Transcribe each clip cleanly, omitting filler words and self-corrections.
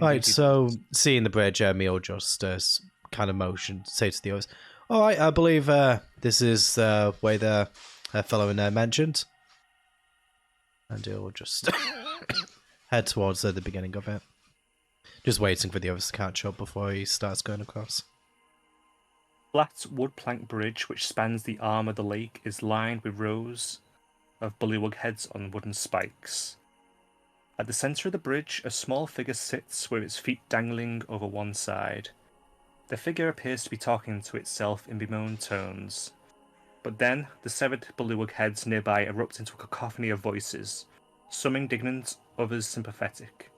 Right, so seeing the bridge, Emil just kind of motion, say to the others, all right, I believe this is the way the fellow in there mentioned. And he'll just head towards the beginning of it. Just waiting for the others to catch up before he starts going across. Flat wood plank bridge which spans the arm of the lake is lined with rows of bullywug heads on wooden spikes. At the centre of the bridge, a small figure sits with its feet dangling over one side. The figure appears to be talking to itself in bemoaned tones. But then, the severed bullywug heads nearby erupt into a cacophony of voices, some indignant, others sympathetic.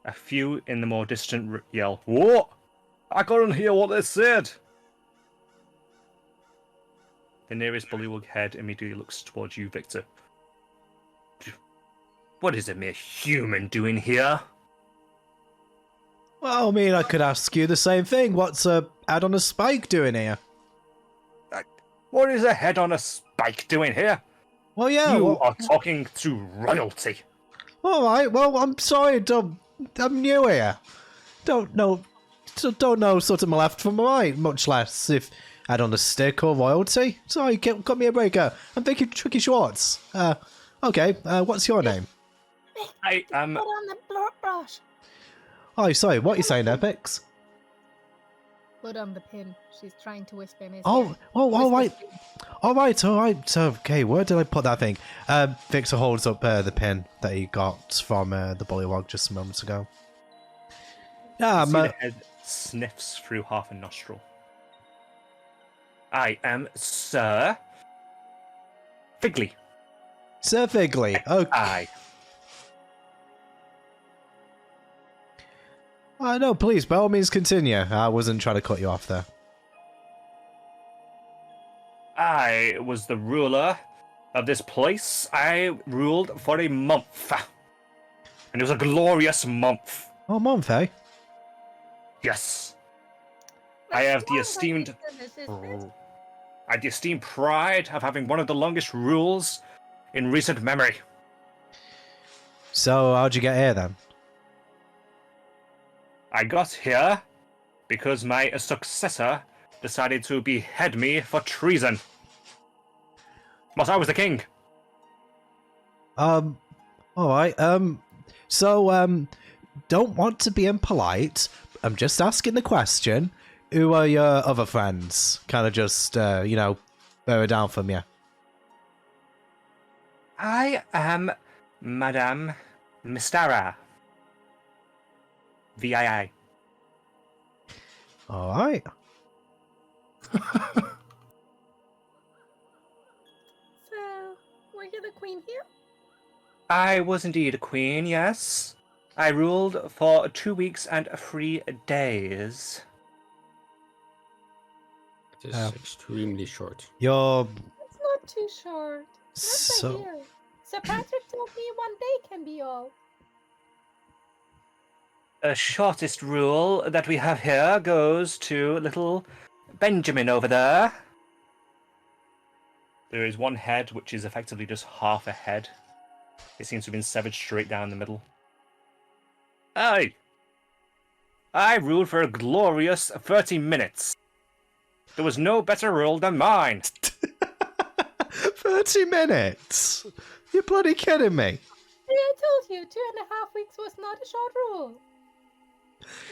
A few in the more distant yell, "What? I couldn't hear what they said!" The nearest bullywug head immediately looks towards you, Victor. What is a mere human doing here? Well, I mean, I could ask you the same thing. What's a head on a spike doing here? What is a head on a spike doing here? Well, yeah. You are talking to royalty. All right. Well, I'm sorry. I'm new here. Don't know sort of my left from my right, much less if head on a stick or royalty. Sorry, cut me a breaker. I'm thinking Tricky Schwartz. Okay. What's your name? I am. Put on the brush. Oh, sorry. What are you saying there, Pix? Put on the pin. She's trying to whisper in his Oh, ear. all right. All right. Okay, where did I put that thing? Victor holds up the pin that he got from the bullywug just moments ago. Yeah, The head sniffs through half a nostril. I am Sir Figley. Sir Figley. Okay. Aye. No, please, by all means, continue. I wasn't trying to cut you off there. I was the ruler of this place. I ruled for a month. And it was a glorious month. Oh, month, eh? Yes. I have the esteemed pride of having one of the longest rules in recent memory. So, how'd you get here then? I got here because my successor decided to behead me for treason. But I was the king. Alright, don't want to be impolite. I'm just asking the question. Who are your other friends? Kind of just, bear it down from you. I am Madame Mistara. VII. Alright. So, were you the queen here? I was indeed a queen, yes. I ruled for 2 weeks and 3 days. It is extremely short. You're... It's not too short. Not So... by here. Sir Patrick told me 1 day can be all. The shortest rule that we have here goes to little Benjamin over there. There is one head, which is effectively just half a head. It seems to have been severed straight down the middle. I ruled for a glorious 30 minutes. There was no better rule than mine. 30 minutes? You're bloody kidding me. I told you 2.5 weeks was not a short rule.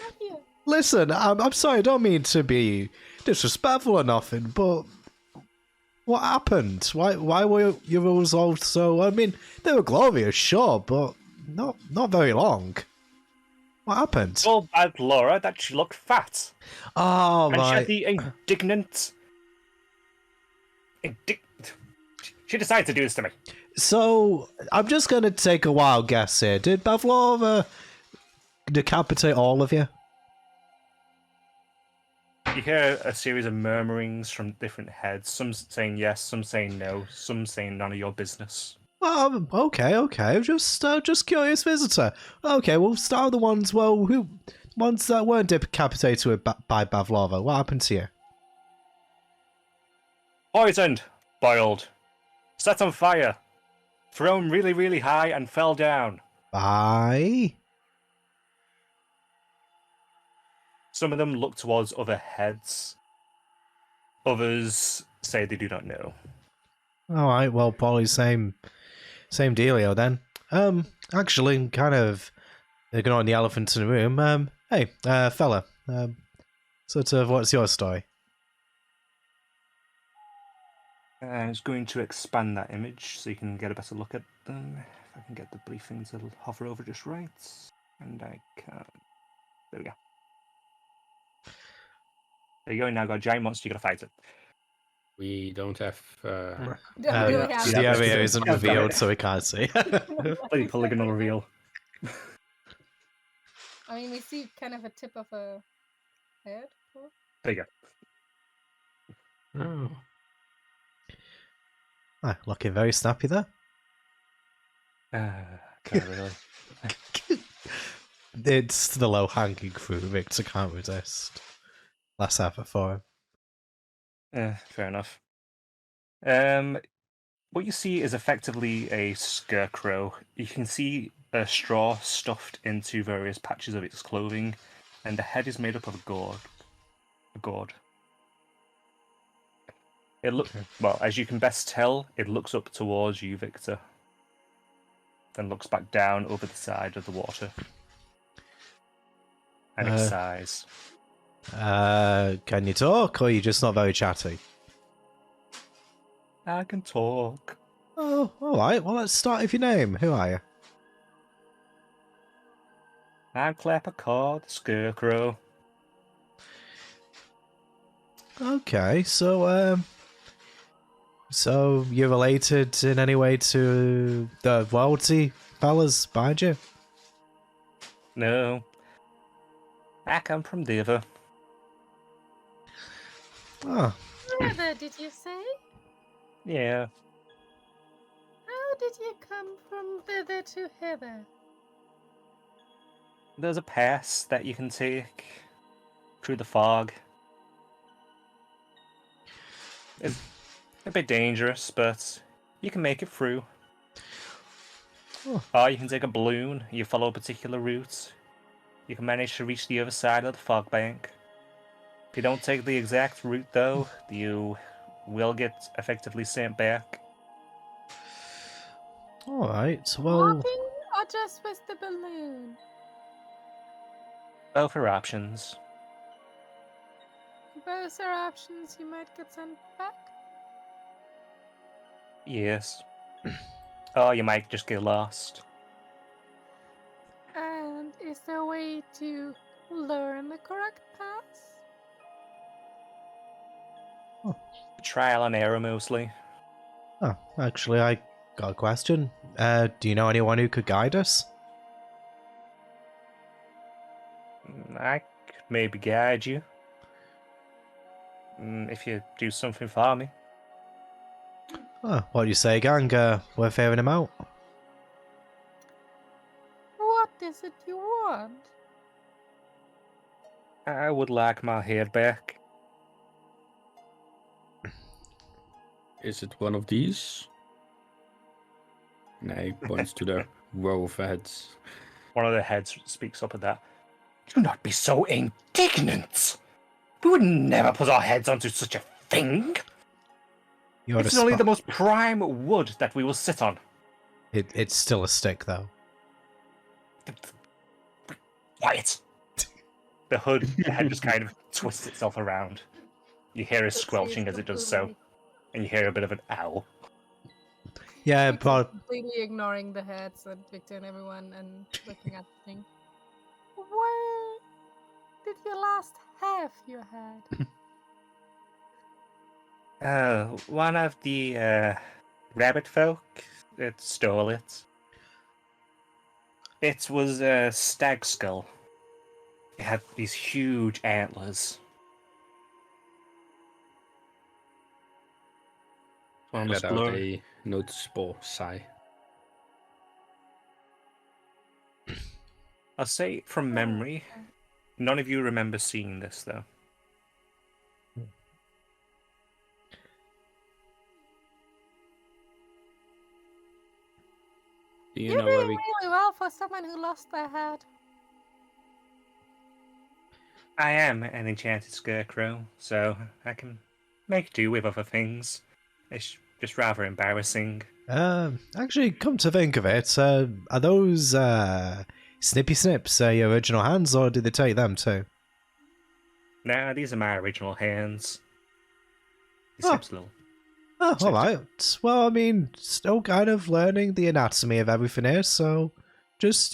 Not here. Listen, I'm sorry, I don't mean to be disrespectful or nothing, but what happened? Why were your rules all so... I mean, they were glorious, sure, but not very long. What happened? Told bad Laura that she looked fat. Oh, and right. she had the indignant... She decided to do this to me. So, I'm just going to take a wild guess here. Did Pavlova decapitate all of you? You hear a series of murmurings from different heads. Some saying yes, some saying no, some saying none of your business. Okay. Just curious visitor. Okay, we'll start with the ones, ones that weren't decapitated by Pavlova. What happened to you? Poisoned, boiled, set on fire, thrown really, really high and fell down. By? Some of them look towards other heads. Others say they do not know. All right. Well, Polly, same dealio then. Actually, kind of ignoring the elephant in the room. Hey, fella. Sort of, what's your story? I'm just going to expand that image so you can get a better look at them. If I can get the briefing to hover over just right. And I can. There we go. There you go. Now got a giant monster. You gotta fight it. We don't have. Don't really have The Yeah, area that's- isn't God damn revealed, it. so we can't see. Bloody polygonal reveal. I mean, we see kind of a tip of a head. There you go. Oh. Ah, looking very snappy there. Can't really. It's the low hanging fruit. Victor can't resist. Last effort for him. Fair enough. What you see is effectively a scarecrow. You can see a straw stuffed into various patches of its clothing, and the head is made up of a gourd. Well, as you can best tell, it looks up towards you, Victor, then looks back down over the side of the water, and it sighs. Can you talk, or are you just not very chatty? I can talk. Oh, alright. Well, let's start with your name. Who are you? I'm Clappercaw, the scarecrow. Okay, so you're related in any way to the royalty fellas behind you? No. I come from Diva. Oh, Heather, did you say? Yeah. How did you come from thither to hither? There's a pass that you can take through the fog. It's a bit dangerous, but you can make it through. Oh. Or you can take a balloon, you follow a particular route. You can manage to reach the other side of the fog bank. If you don't take the exact route, though, you will get effectively sent back. alright. Well, Walking or just with the balloon? Both are options. Both are options. You might get sent back. Yes. Or you might just get lost. And is there a way to learn the correct path? Trial and error, mostly. oh, actually, I got a question. Do you know anyone who could guide us? I could maybe guide you. If you do something for me. Oh, what do you say, gang? We're fairing him out. What is it you want? I would like my head back. Is it one of these? And he points to the row of heads. One of the heads speaks up at that. Do not be so indignant! We would never put our heads onto such a thing! You're It's a only sp- the most prime wood that we will sit on. It's still a stick, though. Quiet! The head just kind of twists itself around. You hear a squelching as it does so, and you hear a bit of an owl. Yeah, Victor's but completely ignoring the heads and Victor and everyone and looking at the thing. Where did you last have your head? One of the rabbit folk stole it. It was a stag skull. It had these huge antlers. One was Let out blurry. a noticeable sigh. I'll say from memory, none of you remember seeing this though. Do you You're know where doing we... really well for someone who lost their head. I am an enchanted scarecrow, so I can make do with other things. It's just rather embarrassing. Actually, come to think of it, are those Snippy Snips your original hands, or did they take them too? Nah, these are my original hands. These Oh. snips a little. Oh, Snipped. alright. Well, I mean, still kind of learning the anatomy of everything here, so just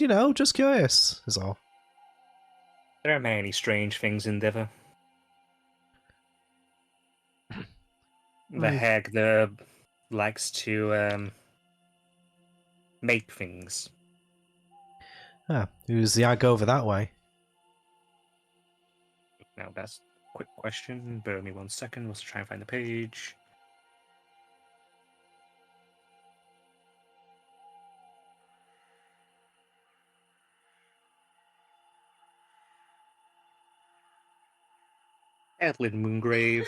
curious, is all. There are many strange things in Diver. The Right. hag there likes to make things. Ah, who's the ag over that way? Now that's a quick question. Bear with me 1 second. Let's try and find the page. Edlin Moongrave.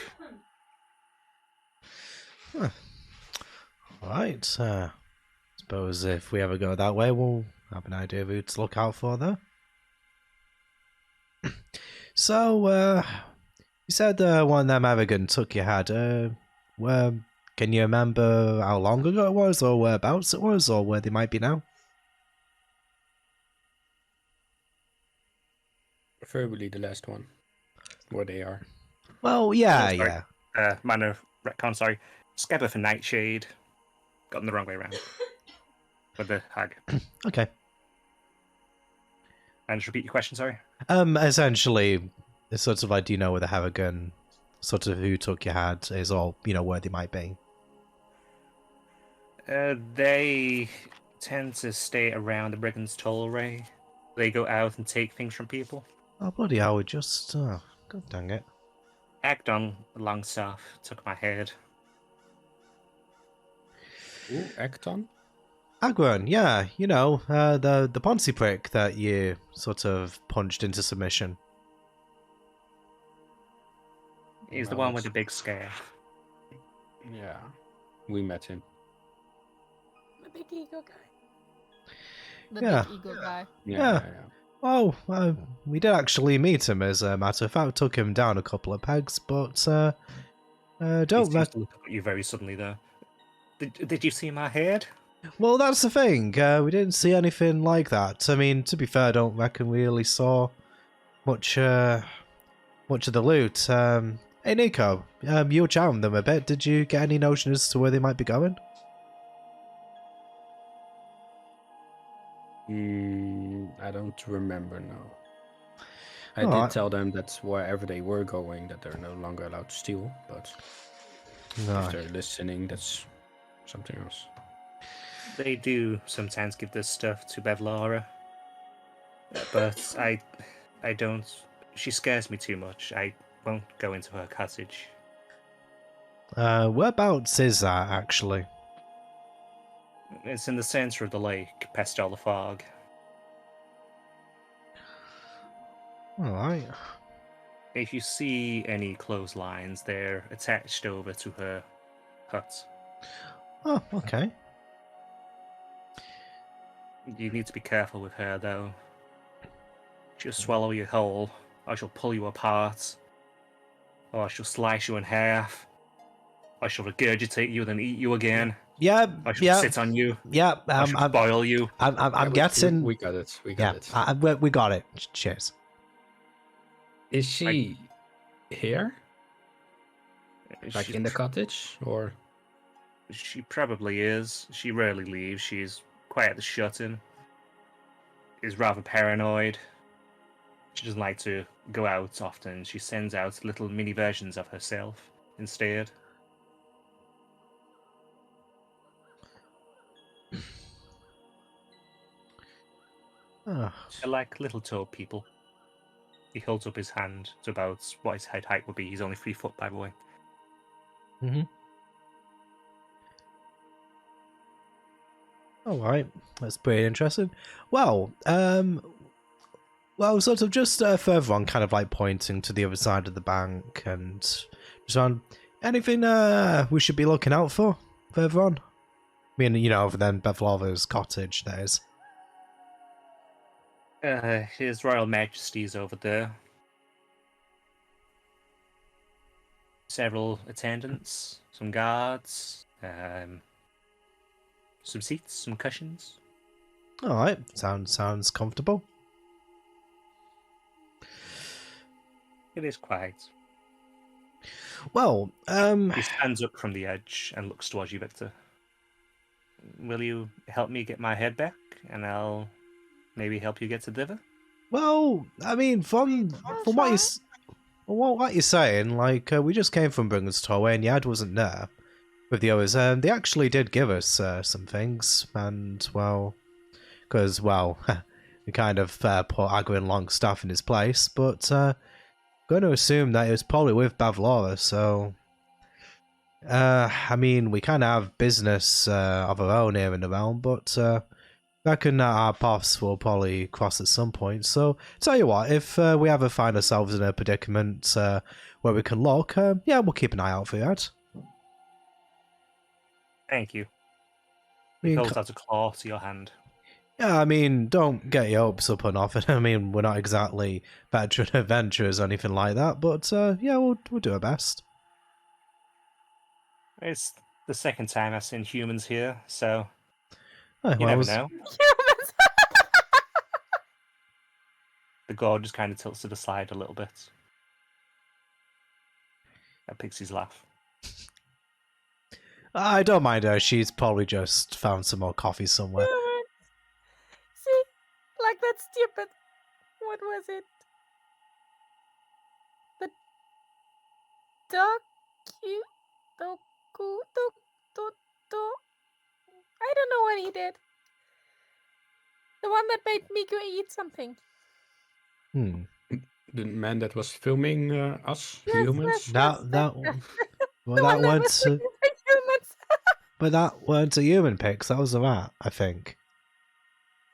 Alright, suppose if we ever go that way, we'll have an idea of who to look out for there. So, you said one of them Aragon took your head. Can you remember how long ago it was, or whereabouts it was, or where they might be now? Preferably the last one, where they are. Well, yeah, Oh, sorry. yeah. Manor retcon, sorry. Scabbeth and Nightshade. Gotten the wrong way around. With the hag. Okay. And just repeat your question, sorry. Essentially, it's sort of like, do you know where the Haragon, sort of who took your head is, or, where they might be? They tend to stay around the Brigand's Tollway. They go out and take things from people. Oh, bloody hell, we just, god dang it. Agdon, along south, took my head. Ooh, Acton? Agron, yeah, the Ponzi prick that you sort of punched into submission. He's the Well, one with the big scare. Yeah, we met him. The big ego guy. The Yeah. big ego guy. Yeah. Oh, we did actually meet him, as a matter of fact. Took him down a couple of pegs, but He don't seems let. to look at you very suddenly, though. Did you see my head? Well, that's the thing. We didn't see anything like that. I mean, to be fair, I don't reckon we really saw much of the loot. Hey, Nico, you were chatting them a bit. Did you get any notion as to where they might be going? I don't remember, no. I Alright. did tell them that wherever they were going, that they're no longer allowed to steal, but No. if they're listening, that's something else. They do sometimes give this stuff to Bevlara. But I don't... She scares me too much. I won't go into her cottage. Whereabouts is that, actually? It's in the centre of the lake, past all the fog. Alright. If you see any clotheslines, they're attached over to her hut. Oh, okay. You need to be careful with her, though. She'll swallow you whole, or she'll pull you apart, or she'll slice you in half, or she'll regurgitate you, then eat you again, Yeah, or she'll yeah, sit on you, yeah. or she'll boil you. I'm getting. We got it. We Yeah, got it. we got it. Cheers. Is she here? Like She- in the cottage? Or She probably is. She rarely leaves. She's quite at the shut-in. Is rather paranoid. She doesn't like to go out often. She sends out little mini versions of herself instead. Oh, They're like little toad people. He holds up his hand to about what his head height would be. He's only 3 foot, by the way. all right. That's pretty interesting. Well, sort of just further on, kind of like pointing to the other side of the bank, and just on anything we should be looking out for further on. I mean, other than Bevlava's cottage, that is. His Royal Majesty's over there. several attendants, some guards, some seats, some cushions. All right, sounds comfortable. It is quiet. Well, He stands up from the edge and looks towards you, Victor. Will you help me get my head back, and I'll maybe help you get to the river? well, I mean, from what what you're saying, like we just came from Bringer's Tollway, and Yad wasn't there with the others. They actually did give us some things, and well, because well, we kind of put Agwin Longstaff in his place, but going to assume that it was probably with Bavlora, so. I mean, we kind of have business of our own here in the realm, but reckon that our paths will probably cross at some point. So, tell you what, if we ever find ourselves in a predicament where we can look, yeah, we'll keep an eye out for that. Thank you. I He mean, holds out a claw to your hand. yeah, I mean, don't get your hopes up or nothing. I mean, we're not exactly veteran adventurers or anything like that, but yeah, we'll do our best. It's the second time I've seen humans here, so Oh, you well, never was- know. Humans. The god just kind of tilts to the side a little bit. That Pixie's laugh. I don't mind her. She's probably just found some more coffee somewhere. Humans. See, like that stupid. What was it? The I don't know what he did. The one that made Miku eat something. The man that was filming us Yes, humans. yes. That well, The that one that weren't was looking for humans. but that weren't a human pics. That was a rat, I think.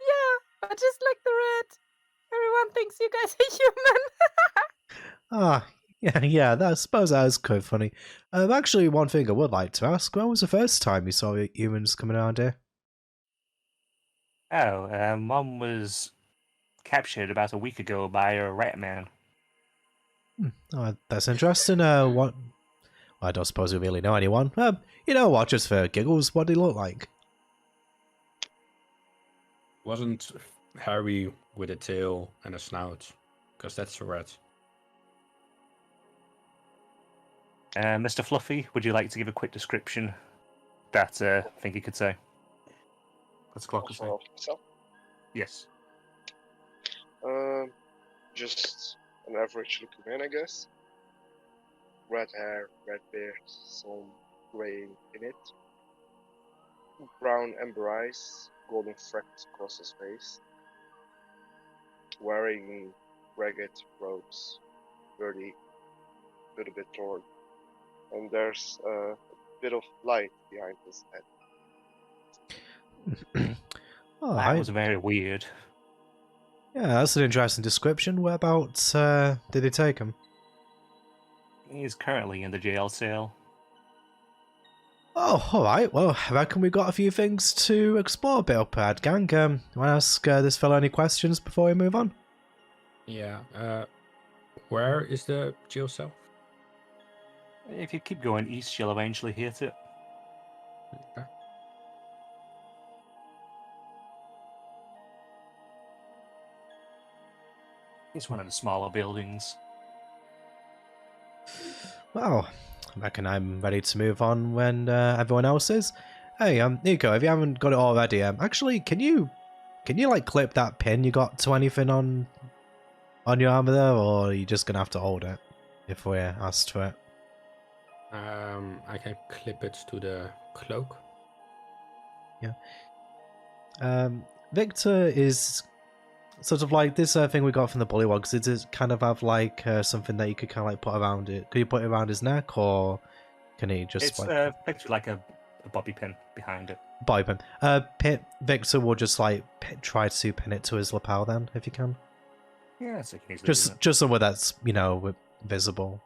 Yeah, but just like the rat. Everyone thinks you guys are human. Ah, yeah. I suppose that is quite funny. Actually, one thing I would like to ask: when was the first time you saw humans coming around here? Oh, Mom was captured about a week ago by a rat man. Oh, that's interesting. What? Well, I don't suppose we really know anyone. You know what? Just for giggles, what did he look like? Wasn't hairy with a tail and a snout, because that's a rat. Mr. Fluffy, would you like to give a quick description that thing he could say? That's clock say. Also myself. Yes. Just an average looking man, I guess. Red hair, red beard, some grey in it. Brown amber eyes, golden frecks across his face. Wearing ragged robes, dirty, little bit torn. And there's a bit of light behind his head. Oh, That was very weird. yeah, that's an interesting description. Whereabouts did he take him? He's currently in the jail cell. Oh, all right. Well, I reckon we've got a few things to explore, Bill Pad Gang. Want to ask this fellow any questions before we move on? Yeah. Where is the jail cell? If you keep going east, you'll eventually hit it. Okay. It's one of the smaller buildings. Well, I reckon I'm ready to move on when everyone else is. Hey, Nico, if you haven't got it already, actually, can you like clip that pin you got to anything on your armor there, or are you just gonna have to hold it if we're asked for it? I can clip it to the cloak. Victor is sort of like this thing we got from the Bullywogs. Does it kind of have like something that you could kind of like put around it? Could you put it around his neck, or can he just It's pictured like a bobby pin behind it. bobby pin? Victor will just like try to pin it to his lapel then, if you can. Yeah, so you can easily do that. Just somewhere that's visible.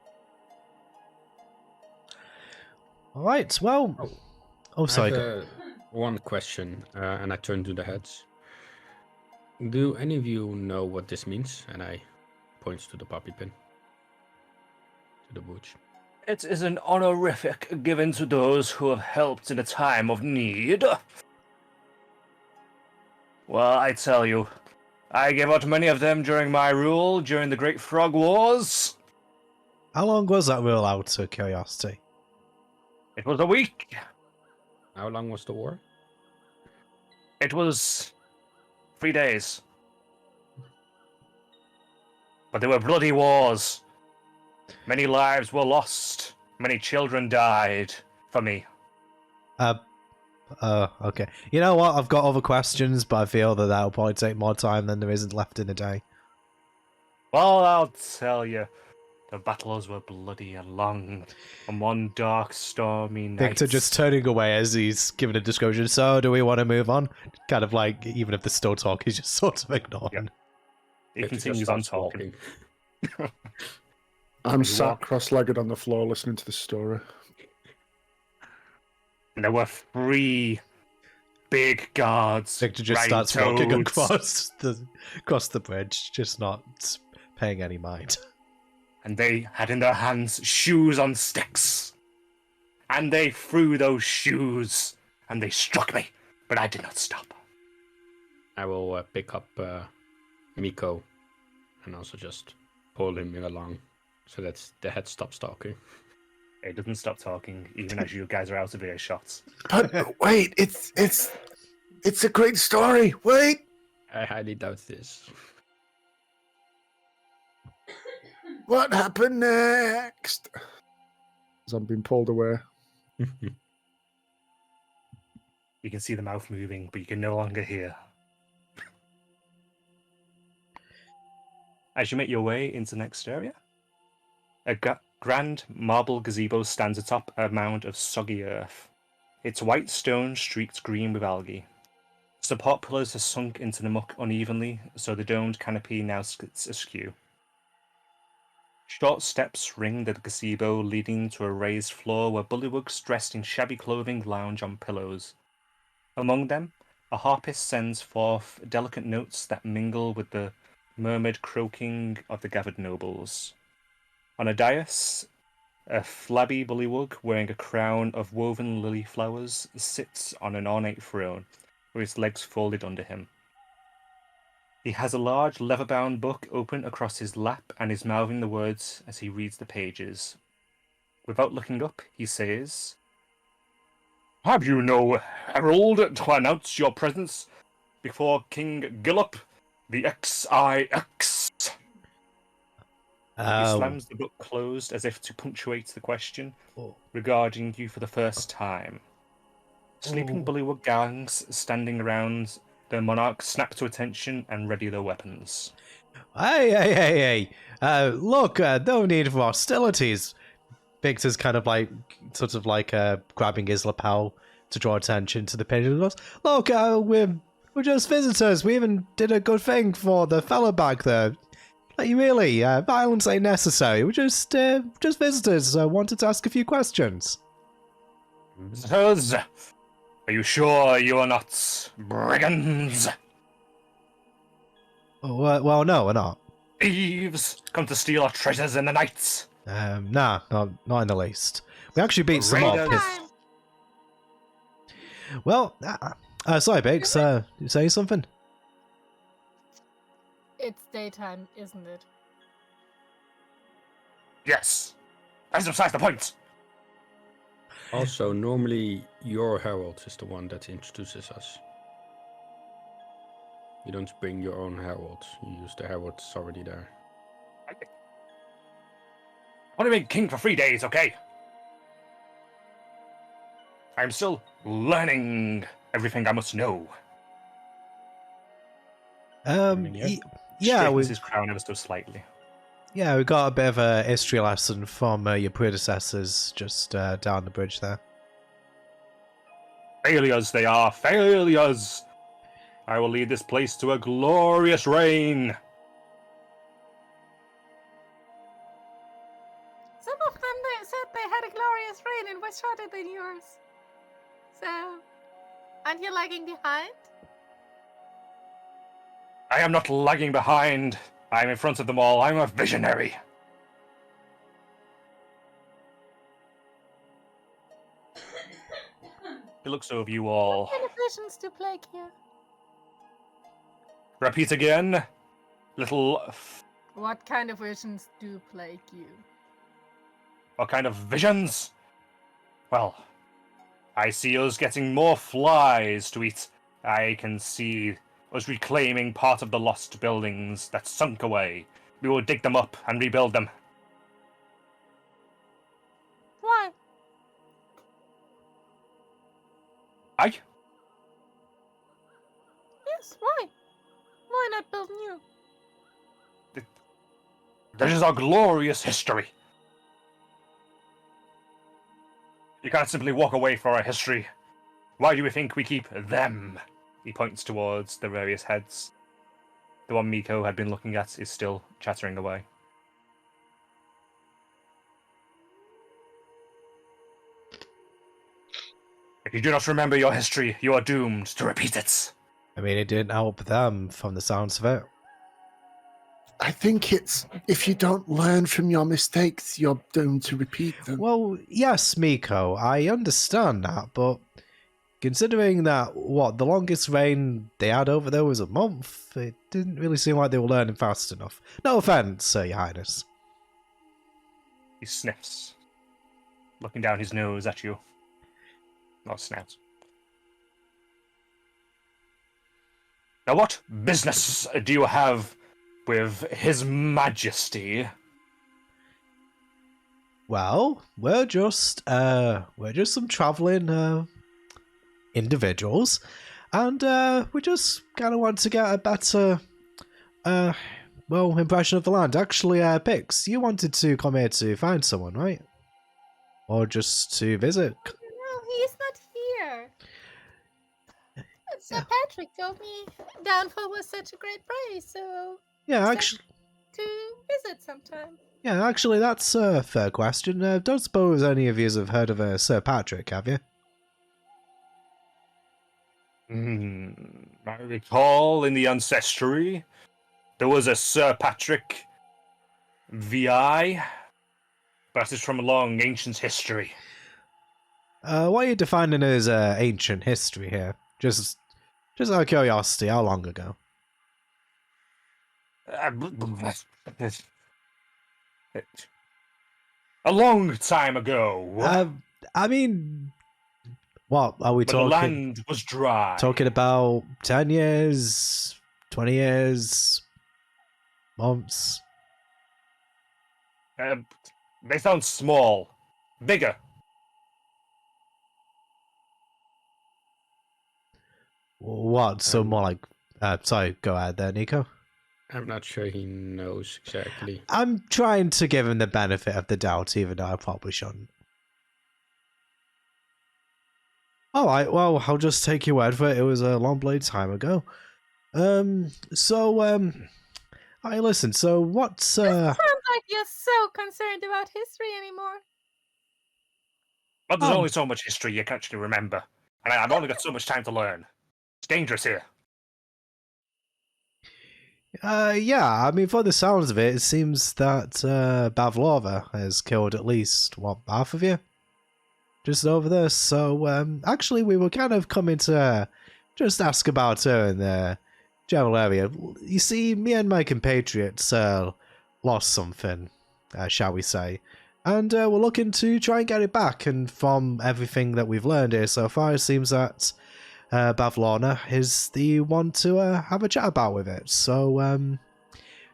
All right. Well. Oh, sorry. I have one question, and I turn to the heads. Do any of you know what this means? And I points to the poppy pin. To the booch. It is an honorific given to those who have helped in a time of need. Well, I tell you, I gave out many of them during my rule during the Great Frog Wars. How long was that rule out of curiosity? It was a week. How long was the war? It was 3 days. But they were bloody wars. Many lives were lost. Many children died for me. Okay. You know what? I've got other questions, but I feel that that'll probably take more time than there isn't left in a day. Well, I'll tell you. The battles were bloody and long. And one dark, stormy night... Victor just turning away as he's giving a description. So, do we want to move on? Kind of like, even if they're still talking, he's just sort of ignoring. He continues on talking. I'm sat cross-legged on the floor listening to the story. And there were 3 big guards. Victor just starts walking across the bridge, just not paying any mind. And they had in their hands shoes on sticks. And they threw those shoes. And they struck me. But I did not stop. I will pick up Miko and also just pull him along so that the head stops talking. It doesn't stop talking, even as you guys are out of earshot. But wait, it's a great story. Wait. I highly doubt this. What happened next? As I'm being pulled away. You can see the mouth moving, but you can no longer hear. As you make your way into the next area, a grand marble gazebo stands atop a mound of soggy earth. Its white stone streaked green with algae. Support pillars are sunk into the muck unevenly, so the domed canopy now sits askew. Short steps ring the gazebo, leading to a raised floor where bullywugs dressed in shabby clothing lounge on pillows. Among them, a harpist sends forth delicate notes that mingle with the murmured croaking of the gathered nobles. On a dais, a flabby bullywug wearing a crown of woven lily flowers sits on an ornate throne, with his legs folded under him. He has a large leather-bound book open across his lap and is mouthing the words as he reads the pages. Without looking up, he says, "Have you no herald to announce your presence before King Gillop, the XIX?" He slams the book closed as if to punctuate the question, regarding you for the first time. Sleeping bullywug gangs standing around the monarch snap to attention and ready their weapons. Hey. Look, no need for hostilities. Victor's kind of like, grabbing his lapel to draw attention to the pigeon. Look, we're just visitors. We even did a good thing for the fellow back there. Like, really, violence ain't necessary. We're just visitors. I wanted to ask a few questions. Visitors? Are you sure you are not brigands? Well, no, we're not. Thieves come to steal our treasures in the night. Nah, not in the least. We actually beat some up. Well, sorry, Biggs. You saying something? It's daytime, isn't it? Yes. That's besides the point. Also, normally your herald is the one that introduces us. You don't bring your own herald. You use the herald that's already there. I want to be king for 3 days, okay? I'm still learning everything I must know. Yeah, Straightens his crown ever so slightly. Yeah, we got a bit of a history lesson from your predecessors just down the bridge there. Failures they are, failures! I will lead this place to a glorious reign. Some of them they said they had a glorious reign and was shorter than yours. So, aren't you lagging behind? I am not lagging behind. I am in front of them all. I'm a visionary. looks over you all. What kind of visions do plague you? Repeat again, little. What kind of visions do plague you? What kind of visions? Well, I see us getting more flies to eat. I can see us reclaiming part of the lost buildings that sunk away. We will dig them up and rebuild them. Why? Aye? Yes, why? Why not build new? That is our glorious history. You can't simply walk away from our history. Why do you think we keep them? He points towards the various heads. The one Miko had been looking at is still chattering away. If you do not remember your history, you are doomed to repeat it. I mean, it didn't help them from the sounds of it. I think it's if you don't learn from your mistakes, you're doomed to repeat them. Well, yes, Miko, I understand that, but considering that, the longest reign they had over there was a month, it didn't really seem like they were learning fast enough. No offense, Your Highness. He sniffs, looking down his nose at you. Not snout. Now, what business do you have with His Majesty? Well, we're just some traveling individuals, and we just kind of want to get a better impression of the land. Actually, Pix, you wanted to come here to find someone, right? Or just to visit? No, he's not here. Sir Patrick told me Downfall was such a great place, so Yeah, Sir- actually. to visit sometime. Yeah, actually, that's a fair question. Don't suppose any of you have heard of Sir Patrick, have you? I recall in the Ancestry, there was a Sir Patrick VI, but that is from a long ancient history. What are you defining as ancient history here? Just out of curiosity, how long ago? A long time ago. I mean, what are we when talking? the land was dry. Talking about 10 years, 20 years, months? They sound small. Bigger. What? So more like... sorry, go ahead there, Nico. I'm not sure he knows exactly. I'm trying to give him the benefit of the doubt, even though I probably shouldn't. Alright, well, I'll just take your word for it. It was a long blade time ago. Hey, listen, so what's, It sounds like you're so concerned about history anymore. But there's Oh. only so much history you can actually remember. And I've only got so much time to learn. It's dangerous here. Yeah, I mean, for the sounds of it, it seems that Bavlova has killed at least, half of you? Just over there. So, actually, we were kind of coming to just ask about her in the general area. You see, me and my compatriots lost something, shall we say. And we're looking to try and get it back. And from everything that we've learned here so far, it seems that Bavlorna is the one to have a chat about with it. So,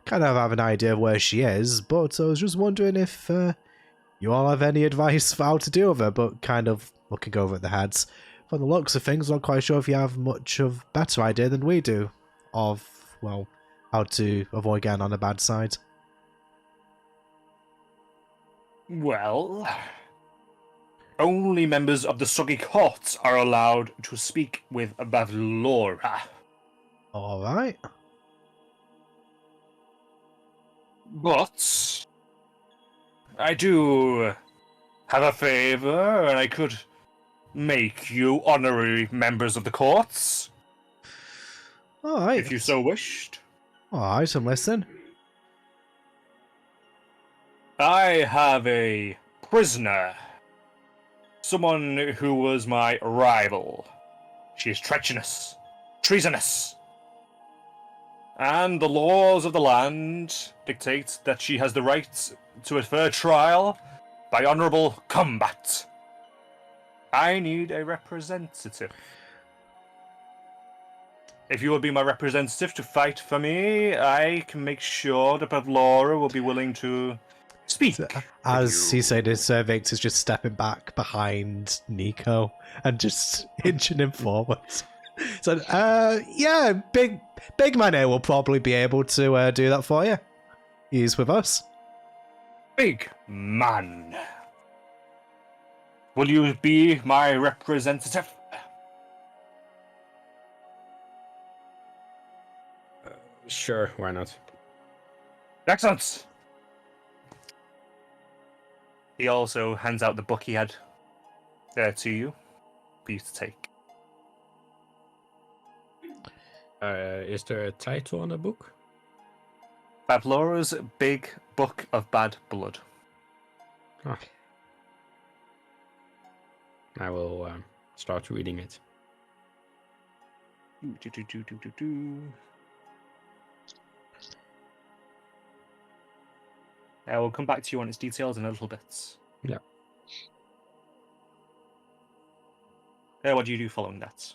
kind of have an idea of where she is, but I was just wondering if you all have any advice for how to deal with her, but kind of looking over at the heads. From the looks of things, I'm not quite sure if you have much of better idea than we do of, well, how to avoid getting on the bad side. Well, only members of the Soggy Court are allowed to speak with Bavlora. Alright. But I do have a favor, and I could make you honorary members of the courts, Alright. if you so wished. Alright, I'm listening. I have a prisoner, someone who was my rival. She is treasonous. And the laws of the land dictate that she has the right to a fair trial by honourable combat. I need a representative. If you will be my representative to fight for me, I can make sure that Laura will be willing to speak. As he said this, Victor's just stepping back behind Nico and just inching him forward. So, yeah, big man here will probably be able to do that for you. He's with us. Big man. Will you be my representative? Sure, why not? Excellent. He also hands out the book he had there to you for you to take. Is there a title on the book? Bablora's Big Book of Bad Blood. Oh. I will start reading it. I will come back to you on its details in a little bit. Yeah. What do you do following that?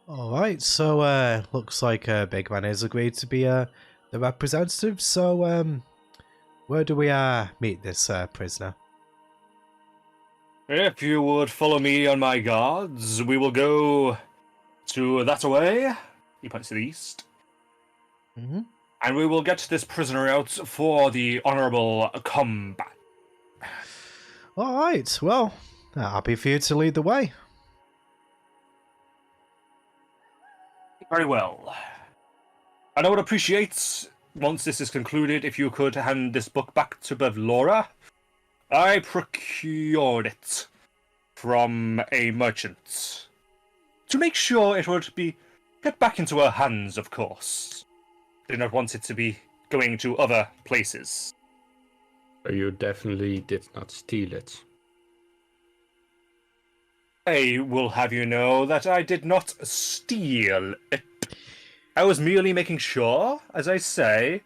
Alright, so looks like Big Man has agreed to be the representative, so where do we meet this prisoner? If you would follow me on my guards, we will go to that way. He points to the east. Mm-hmm. And we will get this prisoner out for the honourable combat. Alright, well, happy for you to lead the way. Very well. And I would appreciate, once this is concluded, if you could hand this book back to Bevlora. I procured it from a merchant. To make sure it would be get back into her hands, of course. Did not want it to be going to other places. So you definitely did not steal it. I will have you know that I did not steal it. I was merely making sure, as I say,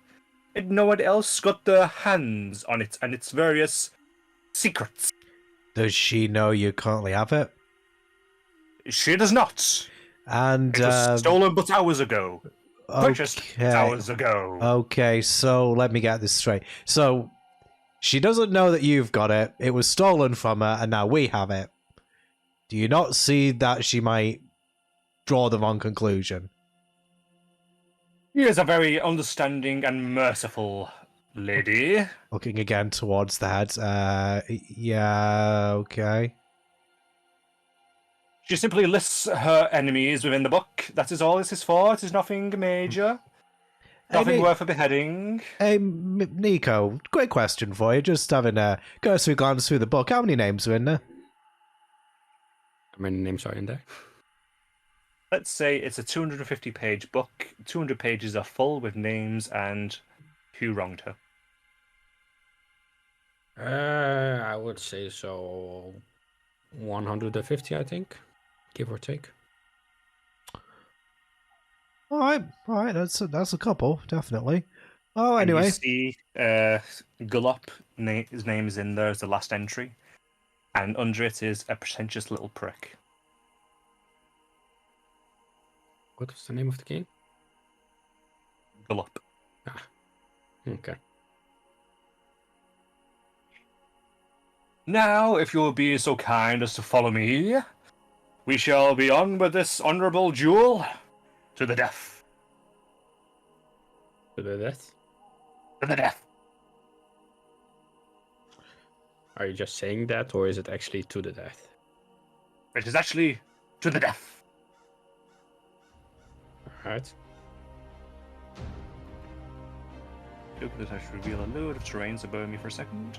that no one else got their hands on it and its various secrets. Does she know you currently have it? She does not. And It was stolen but hours ago. Purchased hours ago. Okay, so let me get this straight. So she doesn't know that you've got it. It was stolen from her, and now we have it. Do you not see that she might draw the wrong conclusion? She is a very understanding and merciful lady. Looking again towards the head. Yeah, okay. She simply lists her enemies within the book. That is all this is for. It is nothing major. Nothing worth a beheading. Hey, Nico, quick question for you. Just having a cursory glance through the book. How many names are in there? How many names are in there? Let's say it's a 250-page book. 200 pages are full with names and who wronged her. I would say so 150, I think. Give or take. All right. That's a couple, definitely. Oh, And anyway. you see Gullop, his name is in there as the last entry. And under it is a pretentious little prick. What was the name of the game? Gullop. Okay. Now, if you will be so kind as to follow me, we shall be on with this honourable duel to the death. To the death? To the death. Are you just saying that, or is it actually to the death? It is actually to the death. Alright. Open this, I should reveal a load of terrain, so bear with me for a second.